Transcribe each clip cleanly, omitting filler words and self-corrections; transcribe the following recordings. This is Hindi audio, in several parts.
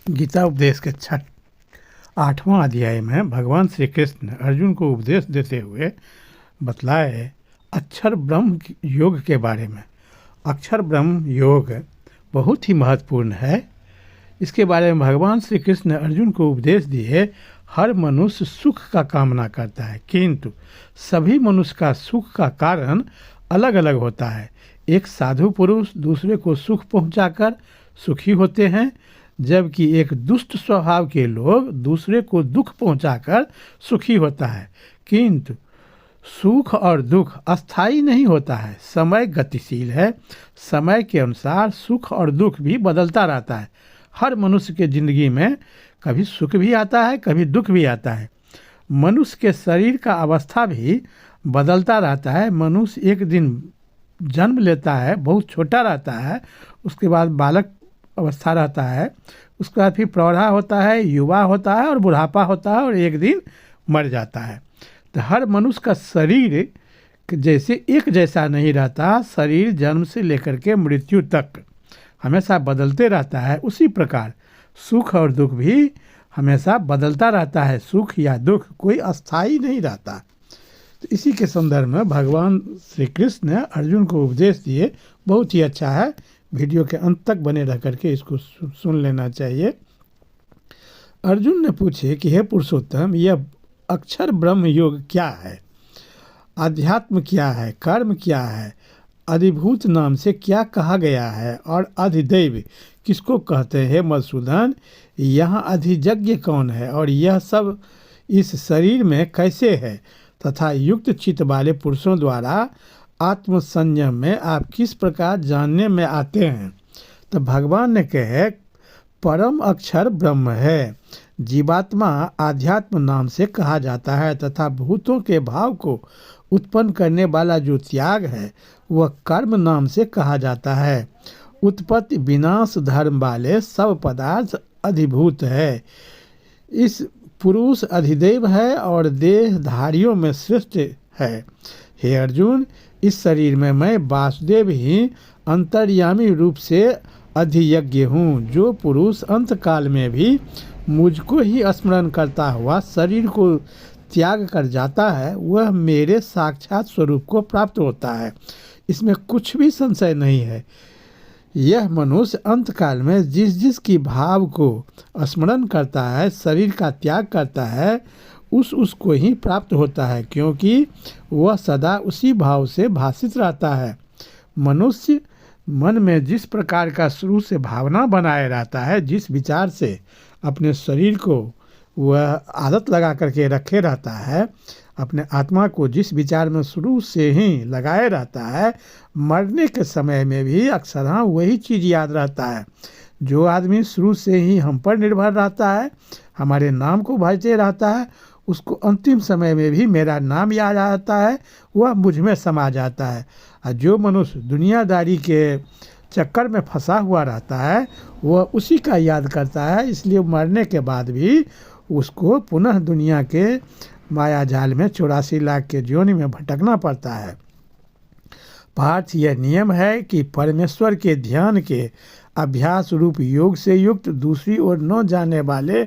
गीता उपदेश के 8वां अध्याय में भगवान श्री कृष्ण अर्जुन को उपदेश देते हुए बतलाए अक्षर ब्रह्म योग के बारे में। अक्षर ब्रह्म योग बहुत ही महत्वपूर्ण है। इसके बारे में भगवान श्री कृष्ण अर्जुन को उपदेश दिए। हर मनुष्य सुख का कामना करता है, किंतु सभी मनुष्य का सुख का कारण अलग अलग होता है। एक साधु पुरुष दूसरे को सुख पहुंचाकर सुखी होते हैं, जबकि एक दुष्ट स्वभाव के लोग दूसरे को दुख पहुंचाकर सुखी होता है। किंतु सुख और दुख अस्थायी नहीं होता है, समय गतिशील है। समय के अनुसार सुख और दुख भी बदलता रहता है। हर मनुष्य के ज़िंदगी में कभी सुख भी आता है, कभी दुख भी आता है। मनुष्य के शरीर का अवस्था भी बदलता रहता है। मनुष्य एक दिन जन्म लेता है, बहुत छोटा रहता है, उसके बाद बालक अवस्था रहता है, उसके बाद फिर प्रौढ़ा होता है, युवा होता है और बुढ़ापा होता है और एक दिन मर जाता है। तो हर मनुष्य का शरीर जैसे एक जैसा नहीं रहता। शरीर जन्म से लेकर के मृत्यु तक हमेशा बदलते रहता है। उसी प्रकार सुख और दुख भी हमेशा बदलता रहता है। सुख या दुख कोई अस्थाई नहीं रहता। तो इसी के संदर्भ में भगवान श्री कृष्ण ने अर्जुन को उपदेश दिए। बहुत ही अच्छा है, वीडियो के अंत तक बने रह करके इसको सुन लेना चाहिए। अर्जुन ने पूछे कि हे पुरुषोत्तम, यह अक्षर ब्रह्म योग क्या है? अध्यात्म क्या है? कर्म क्या है? अधिभूत नाम से क्या कहा गया है? और अधिदैव किसको कहते हैं? मधुसूदन, यहाँ अधियज्ञ कौन है? और यह सब इस शरीर में कैसे है? तथा युक्त चित्त वाले पुरुषों द्वारा आत्मसंयम में आप किस प्रकार जानने में आते हैं? तो भगवान ने कहे परम अक्षर ब्रह्म है। जीवात्मा आध्यात्म नाम से कहा जाता है तथा भूतों के भाव को उत्पन्न करने वाला जो त्याग है वह कर्म नाम से कहा जाता है। उत्पत्ति विनाश धर्म वाले सब पदार्थ अधिभूत है। इस पुरुष अधिदेव है और देहधारियों में श्रेष्ठ है। हे अर्जुन, इस शरीर में मैं वासुदेव ही अंतर्यामी रूप से अधियज्ञ हूँ। जो पुरुष अंतकाल में भी मुझको ही स्मरण करता हुआ शरीर को त्याग कर जाता है वह मेरे साक्षात स्वरूप को प्राप्त होता है। इसमें कुछ भी संशय नहीं है। यह मनुष्य अंतकाल में जिस जिस की भाव को स्मरण करता है, शरीर का त्याग करता है, उसको ही प्राप्त होता है, क्योंकि वह सदा उसी भाव से भाषित रहता है। मनुष्य मन में जिस प्रकार का शुरू से भावना बनाए रहता है, जिस विचार से अपने शरीर को वह आदत लगा करके रखे रहता है, अपने आत्मा को जिस विचार में शुरू से ही लगाए रहता है, मरने के समय में भी अक्सर वही चीज़ याद रहता है। जो आदमी शुरू से ही हम पर निर्भर रहता है, हमारे नाम को भजते रहता है, उसको अंतिम समय में भी मेरा नाम याद आता है, वह मुझ में समा जाता है। और जो मनुष्य दुनियादारी के चक्कर में फंसा हुआ रहता है वह उसी का याद करता है, इसलिए मरने के बाद भी उसको पुनः दुनिया के माया जाल में 84 लाख के योनि में भटकना पड़ता है। पार्थ यह नियम है कि परमेश्वर के ध्यान के अभ्यास रूप योग से युक्त दूसरी ओर न जाने वाले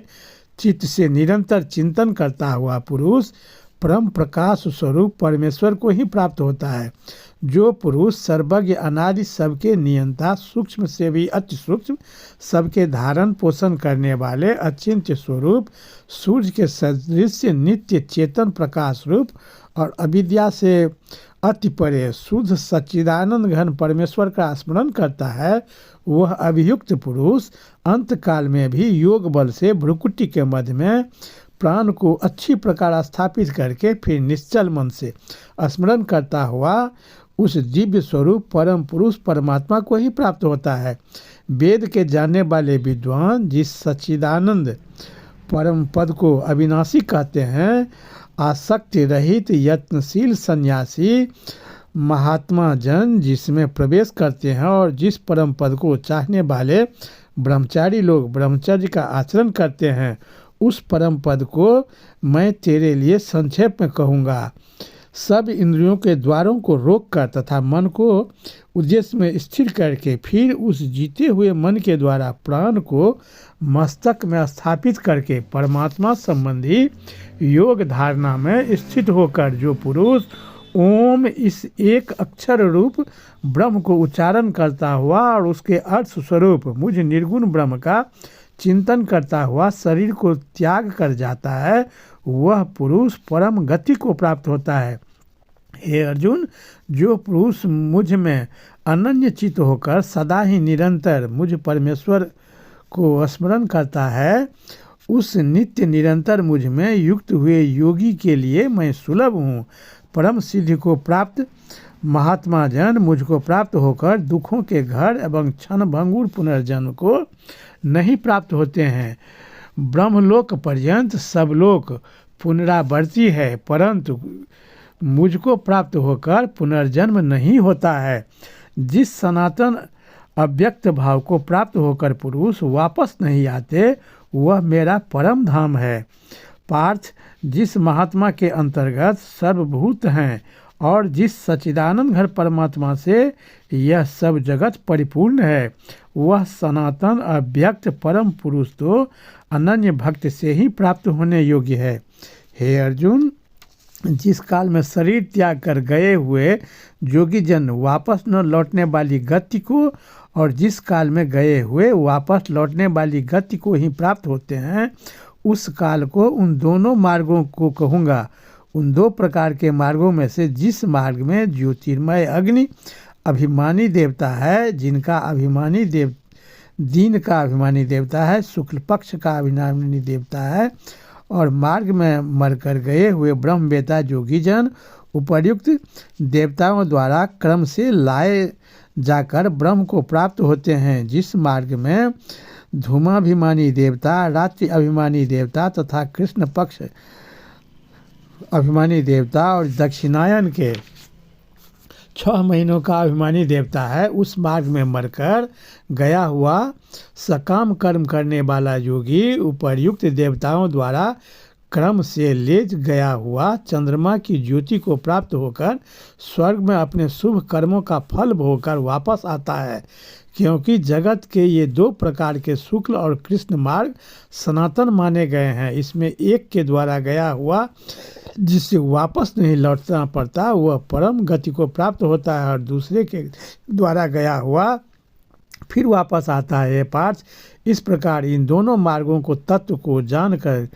चित्त से निरंतर चिंतन करता हुआ पुरुष परम प्रकाश स्वरूप परमेश्वर को ही प्राप्त होता है। जो पुरुष सर्वज्ञ अनादि सबके नियंता, सूक्ष्म से भी अति सूक्ष्म, सबके धारण पोषण करने वाले अचिंत्य स्वरूप, सूर्य के सदृश नित्य चेतन प्रकाश रूप और अविद्या से अति परे शुद्ध सच्चिदानंद घन परमेश्वर का स्मरण करता है, वह अभियुक्त पुरुष अंतकाल में भी योग बल से भ्रुकुटी के मध्य में प्राण को अच्छी प्रकार स्थापित करके फिर निश्चल मन से स्मरण करता हुआ उस दिव्य स्वरूप परम पुरुष परमात्मा को ही प्राप्त होता है। वेद के जानने वाले विद्वान जिस सच्चिदानंद परम पद को अविनाशी कहते हैं, आसक्ति रहित यत्नशील सन्यासी महात्मा जन जिसमें प्रवेश करते हैं और जिस परम पद को चाहने वाले ब्रह्मचारी लोग ब्रह्मचर्य का आचरण करते हैं, उस परम पद को मैं तेरे लिए संक्षेप में कहूँगा। सब इंद्रियों के द्वारों को रोककर तथा मन को उद्देश्य में स्थिर करके फिर उस जीते हुए मन के द्वारा प्राण को मस्तक में स्थापित करके परमात्मा संबंधी योग धारणा में स्थित होकर जो पुरुष ओम इस एक अक्षर रूप ब्रह्म को उच्चारण करता हुआ और उसके अर्थ स्वरूप मुझ निर्गुण ब्रह्म का चिंतन करता हुआ शरीर को त्याग कर जाता है, वह पुरुष परम गति को प्राप्त होता है। हे अर्जुन, जो पुरुष मुझ में अनन्य चित्त होकर सदा ही निरंतर मुझ परमेश्वर को स्मरण करता है, उस नित्य निरंतर मुझ में युक्त हुए योगी के लिए मैं सुलभ हूँ। परम सिद्धि को प्राप्त महात्मा जन मुझको प्राप्त होकर दुखों के घर एवं क्षण भंगुर पुनर्जन्म को नहीं प्राप्त होते हैं। ब्रह्मलोक पर्यंत सब लोक पुनरावर्ती है, परंतु मुझको प्राप्त होकर पुनर्जन्म नहीं होता है। जिस सनातन अव्यक्त भाव को प्राप्त होकर पुरुष वापस नहीं आते, वह मेरा परम धाम है। पार्थ, जिस महात्मा के अंतर्गत सर्वभूत हैं और जिस सच्चिदानंद घर परमात्मा से यह सब जगत परिपूर्ण है, वह सनातन अव्यक्त परम पुरुष तो अनन्य भक्त से ही प्राप्त होने योग्य है। हे अर्जुन, जिस काल में शरीर त्याग कर गए हुए योगी जन वापस न लौटने वाली गति को और जिस काल में गए हुए वापस लौटने वाली गति को ही प्राप्त होते हैं, उस काल को उन दोनों मार्गों को कहूँगा। उन दो प्रकार के मार्गों में से जिस मार्ग में ज्योतिर्मय अग्नि अभिमानी देवता है, जिनका अभिमानी दिन का अभिमानी देवता है, शुक्ल पक्ष का अभिमानी देवता है, और मार्ग में मरकर गए हुए ब्रह्मवेता योगीजन उपर्युक्त देवताओं द्वारा क्रम से लाए जाकर ब्रह्म को प्राप्त होते हैं। जिस मार्ग में धूमाभिमानी देवता, रात्रि अभिमानी देवता तथा कृष्ण पक्ष अभिमानी देवता और दक्षिणायन के 6 महीनों का अभिमानी देवता है, उस मार्ग में मरकर गया हुआ सकाम कर्म करने वाला योगी उपर्युक्त देवताओं द्वारा क्रम से ले गया हुआ चंद्रमा की ज्योति को प्राप्त होकर स्वर्ग में अपने शुभ कर्मों का फल भोगकर वापस आता है। क्योंकि जगत के ये 2 प्रकार के शुक्ल और कृष्ण मार्ग सनातन माने गए हैं, इसमें एक के द्वारा गया हुआ जिससे वापस नहीं लौटना पड़ता वह परम गति को प्राप्त होता है, और दूसरे के द्वारा गया हुआ फिर वापस आता है। पार्थ, इस प्रकार इन दोनों मार्गों को तत्व को जानकर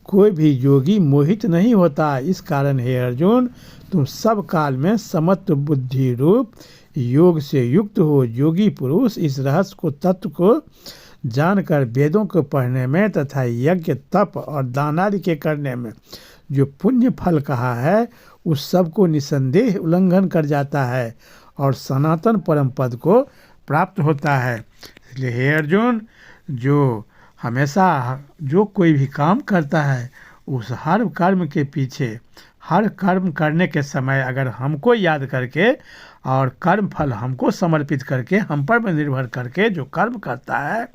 कोई भी योगी मोहित नहीं होता। इस कारण हे अर्जुन, तुम सब काल में समत्व बुद्धि रूप योग से युक्त हो। योगी पुरुष इस रहस्य को तत्व को जानकर वेदों को पढ़ने में तथा यज्ञ तप और दान आदि के करने में जो पुण्य फल कहा है, उस सब को निसंदेह उल्लंघन कर जाता है और सनातन परम पद को प्राप्त होता है। इसलिए हे अर्जुन, जो हमेशा जो कोई भी काम करता है, उस हर कर्म के पीछे हर कर्म करने के समय अगर हमको याद करके और कर्म फल हमको समर्पित करके हम पर निर्भर करके जो कर्म करता है,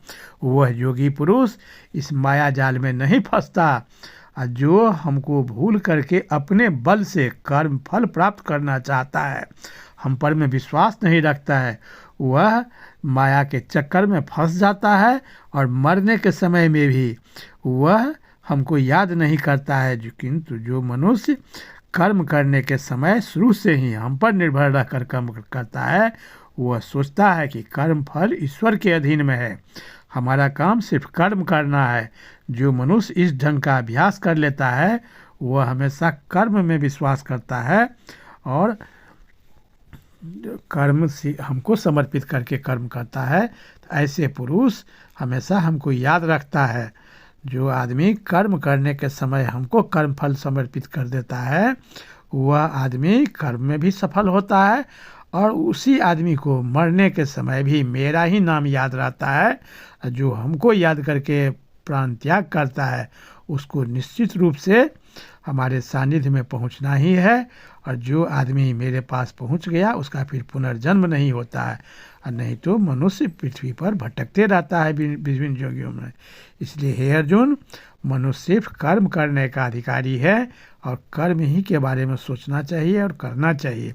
वह योगी पुरुष इस माया जाल में नहीं फंसता। जो हमको भूल करके अपने बल से कर्म फल प्राप्त करना चाहता है, हम पर में विश्वास नहीं रखता है, वह माया के चक्कर में फंस जाता है और मरने के समय में भी वह हमको याद नहीं करता है। किंतु जो मनुष्य कर्म करने के समय शुरू से ही हम पर निर्भर रहकर कर्म करता है, वह सोचता है कि कर्म फल ईश्वर के अधीन में है, हमारा काम सिर्फ कर्म करना है। जो मनुष्य इस ढंग का अभ्यास कर लेता है, वह हमेशा कर्म में विश्वास करता है और कर्म से हमको समर्पित करके कर्म करता है। तो ऐसे पुरुष हमेशा हमको याद रखता है। जो आदमी कर्म करने के समय हमको कर्म फल समर्पित कर देता है, वह आदमी कर्म में भी सफल होता है और उसी आदमी को मरने के समय भी मेरा ही नाम याद रहता है। जो हमको याद करके प्राण त्याग करता है, उसको निश्चित रूप से हमारे सानिध्य में पहुंचना ही है, और जो आदमी मेरे पास पहुंच गया उसका फिर पुनर्जन्म नहीं होता है, और नहीं तो मनुष्य पृथ्वी पर भटकते रहता है विभिन्न योगियों में। इसलिए हे अर्जुन, मनुष्य सिर्फ कर्म करने का अधिकारी है, और कर्म ही के बारे में सोचना चाहिए और करना चाहिए।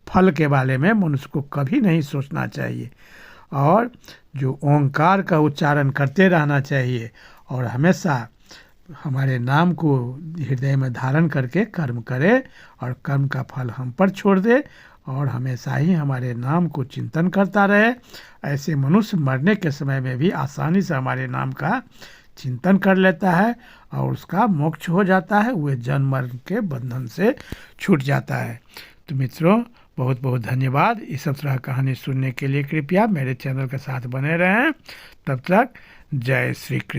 फल के बारे में मनुष्य को कभी नहीं सोचना चाहिए, और जो ओंकार का उच्चारण करते रहना चाहिए, और हमेशा हमारे नाम को हृदय में धारण करके कर्म करे, और कर्म का फल हम पर छोड़ दे, और हमेशा ही हमारे नाम को चिंतन करता रहे। ऐसे मनुष्य मरने के समय में भी आसानी से हमारे नाम का चिंतन कर लेता है, और उसका मोक्ष हो जाता है, वह जन्म मरण के बंधन से छूट जाता है। तो मित्रों, बहुत बहुत धन्यवाद। इस सब तरह कहानी सुनने के लिए कृपया मेरे चैनल के साथ बने रहें। तब तक जय श्री कृष्ण।